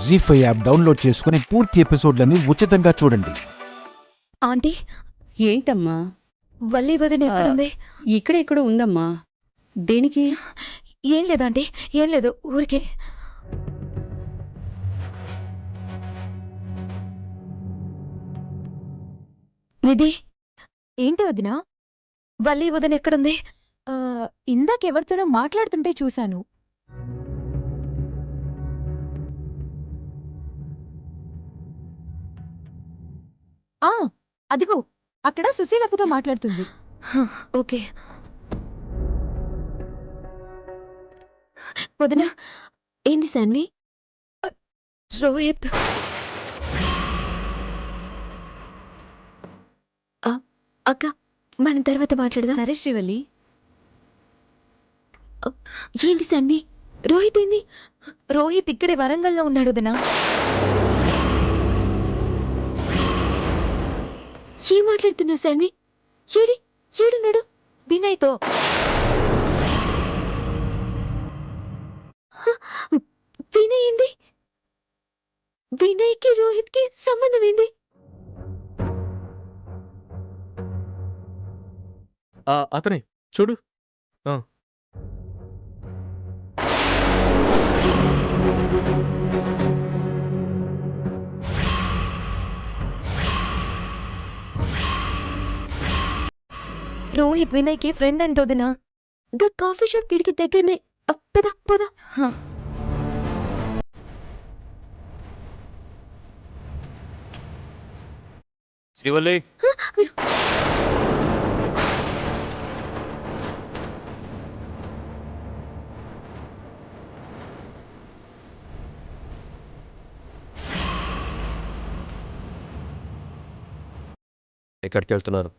జీ5 app download చేసుకుని పూర్తి ఎపిసోడ్లని ఉచితంగా చూడండి. ఆంటీ, ఏంటమ్మా? వల్లి వదిన ఎక్కడుంది? ఇక్కడ ఉందమ్మా. దేనికి? ఏం లేదంటీ, ఏం లేదు, ఊరికే. నిధి, ఏంటి వదినా? వల్లి వదిన ఎక్కడుంది? ఇందాకెవరితోనో మాట్లాడుతుంటే చూశాను. ఆ, అదిగో అక్కడ సుశీలక్కతో మాట్లాడుతుంది. ఓకే. వదిన, ఏంది సాన్వి? రోహిత్. అక్క, మనం తర్వాత మాట్లాడదాం. సరే శ్రీవల్లి. ఏంది సాన్వి? రోహిత్ ఏంది? రోహిత్ ఇక్కడే వరంగల్లో ఉన్నాడు వదిన. ఏం మాట్లాడుతున్నావు సాన్వి? ఏడున్నాడు? వినయ్తో. వినయ్ ఏంది? వినయ్కి రోహిత్కి సంబంధం ఏంది? అతనే చూడు. రోహిత్ వినయ్కి ఫ్రెండ్ అంటే వదిన. గా కాఫీ షాప్ కిడికి దగ్గరనే. పద. శ్రీవల్లి, ఎక్కడికి వెళ్తున్నారు?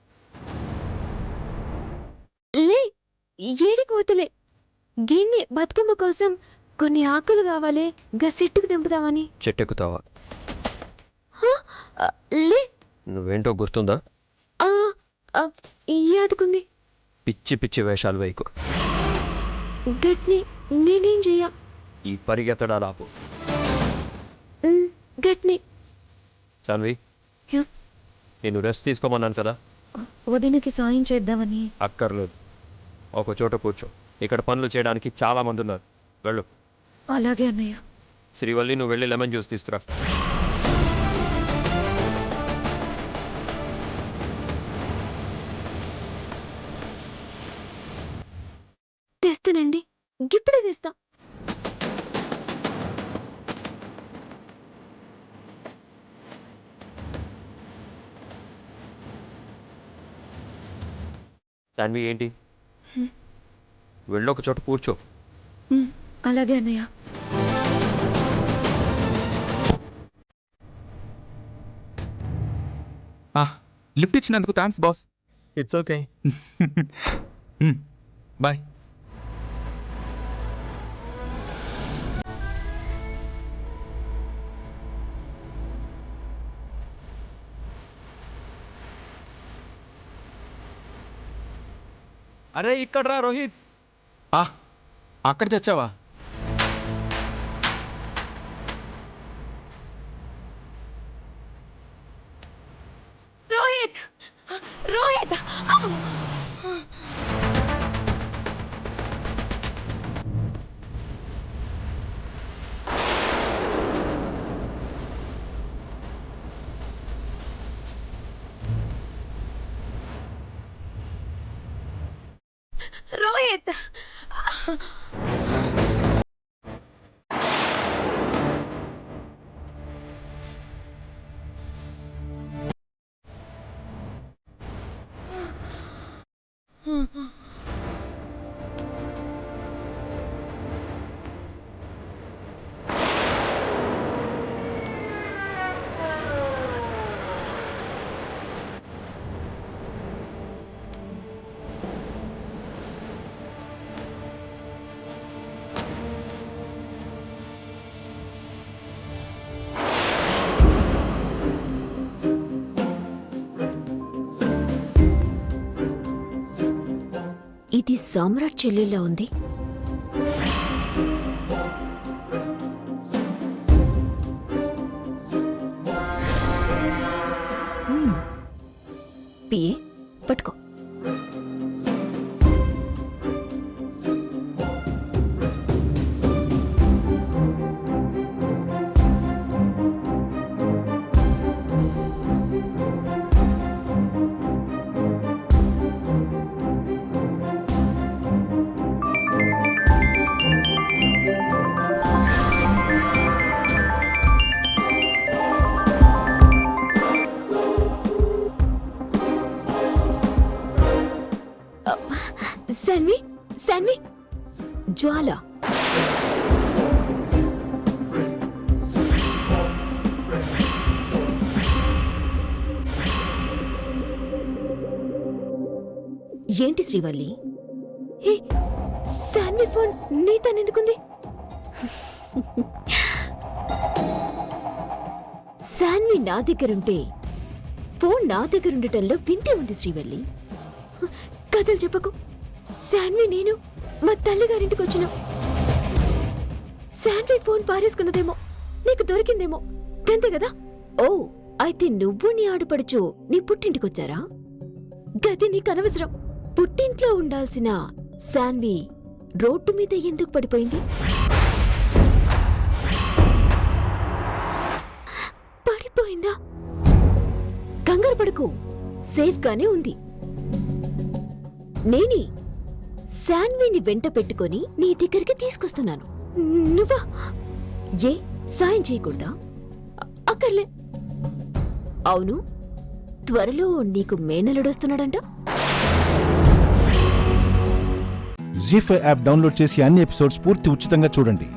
లే, ఏడికి పోతలే. గిన్ని బతుకమ్మ కోసం కొన్ని ఆకులు కావాలి, గా చెట్టుకు దింపుదామని. చెట్టెక్కుతావా? లే, నువ్వేంటో గుర్తుందా? యాదుకుంది. పిచ్చి పిచ్చి వేషాలు వేయకు. గట్ని నేనేం చెయ్యా. ఈ పరిగెత్తడాలు ఆపు. గట్ని. సాన్వి, యా. నేను రెస్ట్ తీసుకోమన్నాను కదా. వదినకి సాయం చేద్దామని. అక్కర్లేదు, ఒక చోట కూర్చో. ఇక్కడ పనులు చేయడానికి చాలా మంది ఉన్నారు. వెళ్ళు. అలాగే అన్నయ్య. శ్రీవల్లి, నువ్వు వెళ్ళి లెమన్ జ్యూస్ తీసుకురా. తెస్తానండి, ఇప్పుడే తెస్తా. సాన్వి, ఏంటి? వెళ్ళి ఒక చోట కూర్చో. అలాగే అన్నయ్య. లిఫ్ట్ ఇచ్చినందుకు thanks boss. It's okay. Bye. అరే ఇక్కడ రా రోహిత్. అక్కడ చచ్చావా? రోహిత్, రోహిత్. రోహిత్. ఇది సామ్రాట్ చెల్లెల్లా ఉంది. పిఏ పట్టుకో. శాన్వి, శాన్వి, జ్వాల. ఏంటి శ్రీవల్లి? హే, శాన్వి ఫోన్ నీ తనెందుకుంది? శాన్వి నా దగ్గరుంటే ఫోన్ నా దగ్గరుండటంలో వింతే ఉంది శ్రీవల్లి. కథలు చెప్పకు. శాన్వి నేను మా తల్లిగారింటికి వచ్చిన. శాన్వి ఫోన్ పారేసుకున్నదేమో, నీకు దొరికిందేమో, అంతే కదా? ఓ, అయితే నువ్వు నీ ఆడపడుచు నీ పుట్టింటికొచ్చారా? గది నీకు అనవసరం. పుట్టింట్లో ఉండాల్సిన శాన్వి రోడ్డు మీద ఎందుకు పడిపోయింది? పడిపోయిందా? కంగారు పడకు, సేఫ్గానే ఉంది. నేనే శాన్విని వెంట పెట్టుకొని నీ దగ్గరికి తీసుకొస్తున్నాను. నువ్వా? ఏ సాయం చేయకూడదా? అక్కర్లే. అవును, త్వరలో నీకు మేనలుడొస్తున్నాడంట. జీ5 యాప్ డౌన్లోడ్ చేసి అన్ని ఎపిసోడ్స్ పూర్తి ఉచితంగా చూడండి.